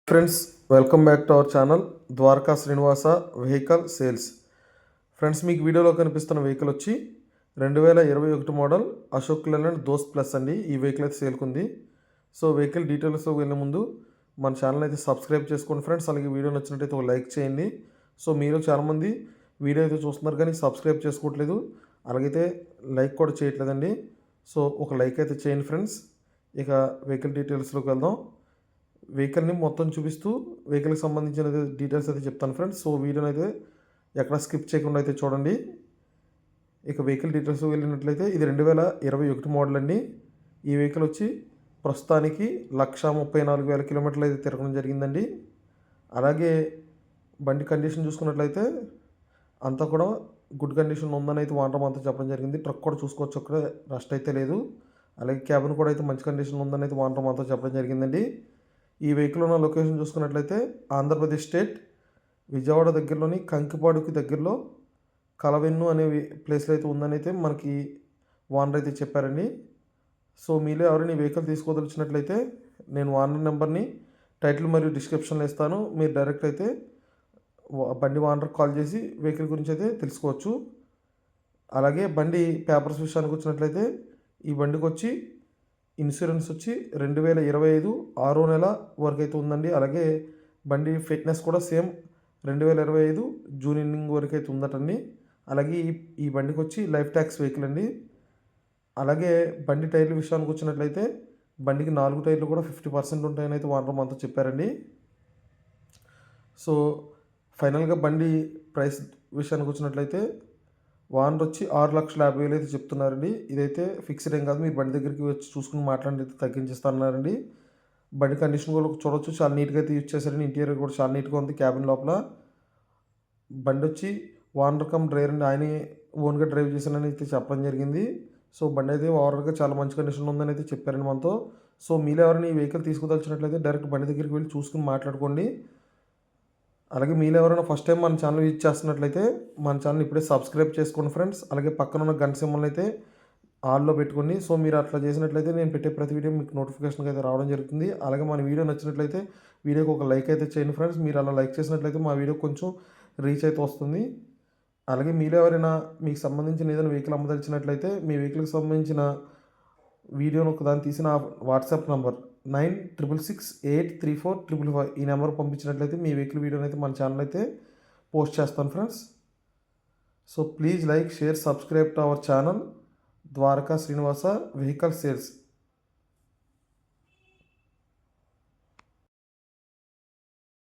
Friends, welcome back to our channel Dwaraka Srinivasa vehicle sales. Friends, మీకు వీడియోలో కనిపిస్తున్న వెహికల్ వచ్చి 2021 model Ashok Leyland Dost plus అండి. ఈ వెహికల్ అయితే సేల్కుంది. సో వెహికల్ డీటెయిల్స్లో వెళ్ళే ముందు మన ఛానల్ అయితే సబ్స్క్రైబ్ చేసుకోండి ఫ్రెండ్స్. అలాగే వీడియో నచ్చినట్టయితే ఒక లైక్ చేయండి. సో మీరు చాలామంది వీడియో అయితే చూస్తున్నారు కానీ సబ్స్క్రైబ్ చేసుకోవట్లేదు, అలాగైతే లైక్ కూడా చేయట్లేదండి. సో ఒక లైక్ అయితే చేయండి ఫ్రెండ్స్. ఇక వెహికల్ డీటెయిల్స్లోకి వెళ్దాం. వెహికల్ని మొత్తం చూపిస్తూ వెహికల్కి సంబంధించిన డీటెయిల్స్ అయితే చెప్తాను ఫ్రెండ్స్. సో వీడియోని అయితే ఎక్కడ స్కిప్ చేయకుండా అయితే చూడండి. ఇక వెహికల్ డీటెయిల్స్ వెళ్ళినట్లయితే ఇది 2021 మోడల్ అండి. ఈ వెహికల్ వచ్చి ప్రస్తుతానికి 1,34,000 కిలోమీటర్లు అయితే తిరగడం జరిగిందండి. అలాగే బండి కండిషన్ చూసుకున్నట్లయితే అంతా కూడా గుడ్ కండిషన్ ఉందని అయితే వానరం అంతా చెప్పడం జరిగింది. ట్రక్ కూడా చూసుకోవచ్చు, అక్కడ రస్ట్ అయితే లేదు. అలాగే క్యాబిన్ కూడా అయితే మంచి కండిషన్ ఉందని అయితే వానరం అంతా చెప్పడం జరిగిందండి. ఈ వెహికల్ ఉన్న లొకేషన్ చూసుకున్నట్లయితే ఆంధ్రప్రదేశ్ స్టేట్ విజయవాడ దగ్గరలోని కంకిపాడుకి దగ్గరలో కలవెన్ను అనే ప్లేస్లో అయితే ఉందని అయితే మనకి వానర్ అయితే చెప్పారండి. సో మీలో ఎవరైనా ఈ వెహికల్ తీసుకోదలిచినట్లయితే నేను వానర్ నెంబర్ని టైటిల్ మరియు డిస్క్రిప్షన్లో ఇస్తాను. మీరు డైరెక్ట్ అయితే బండి వానర్ కాల్ చేసి వెహికల్ గురించి అయితే తెలుసుకోవచ్చు. అలాగే బండి పేపర్స్ విషయానికి వచ్చినట్లయితే ఈ బండికి వచ్చి ఇన్సూరెన్స్ వచ్చి 2025 6వ నెల వరకు అయితే ఉందండి. అలాగే బండి ఫిట్నెస్ కూడా సేమ్ 2025 జూన్ ఎండింగ్ వరకు అయితే ఉందటండి. అలాగే ఈ బండికి వచ్చి లైఫ్ ట్యాక్స్ వెహికల్ అండి. అలాగే బండి టైర్ల విషయానికి వచ్చినట్లయితే బండికి 4 టైర్లు కూడా 50% ఉంటాయని అయితే వానరం అంతా చెప్పారండి. సో ఫైనల్గా బండి ప్రైస్ విషయానికి వచ్చినట్లయితే వానర్ వచ్చి 6,50,000 అయితే చెప్తున్నారండి. ఇదైతే ఫిక్స్డ్ ఏం కాదు, మీరు బండి దగ్గరికి వచ్చి చూసుకుని మాట్లాడి అయితే తగ్గించేస్తున్నారండి. బండి కండిషన్ కూడా చూడవచ్చు, చాలా నీట్గా అయితే యూజ్ చేశారండి. ఇంటీరియర్ కూడా చాలా నీట్గా ఉంది. క్యాబిన్ లోపల బండి వచ్చి వానర్ కమ్ డ్రైవర్ అండి, ఆయనే ఓన్గా డ్రైవ్ చేశానని అయితే చెప్పడం జరిగింది. సో బండి అయితే ఓవరాల్గా చాలా మంచి కండిషన్లో ఉందని అయితే చెప్పారండి మనతో. సో మీరు ఎవరైనా ఈ వెహికల్ తీసుకుదలిచినట్లయితే డైరెక్ట్ బండి దగ్గరికి వెళ్ళి చూసుకుని మాట్లాడుకోండి. అలాగే మీరు ఎవరైనా ఫస్ట్ టైం మన ఛానల్ యూజ్ చేస్తున్నట్లయితే మన ఛానల్ ఇప్పుడే సబ్స్క్రైబ్ చేసుకోండి ఫ్రెండ్స్. అలాగే పక్కన ఉన్న గంట సింబల్ అయితే ఆల్లో పెట్టుకోండి. సో మీరు అట్లా చేసినట్లయితే నేను పెట్టే ప్రతి వీడియో మీకు నోటిఫికేషన్కి అయితే రావడం జరుగుతుంది. అలాగే మన వీడియో నచ్చినట్లయితే వీడియోకి ఒక లైక్ అయితే చేయండి ఫ్రెండ్స్. మీరు అలా లైక్ చేసినట్లయితే మా వీడియో కొంచెం రీచ్ అయితే వస్తుంది. అలాగే మీరు ఎవరైనా మీకు సంబంధించిన ఏదైనా వెహికల్ అమ్మదలిచినట్లయితే మీ వెహికల్కి సంబంధించిన వీడియోను ఒకదాన్ని తీసిన వాట్సాప్ నంబర్ 9666834555 ఈ నెంబర్ పంపించినట్లయితే మీ వెహికల్ వీడియోని అయితే మన ఛానల్ అయితే పోస్ట్ చేస్తాను friends. So please like, share, subscribe to our channel Dwaraka Srinivasa vehicle sales.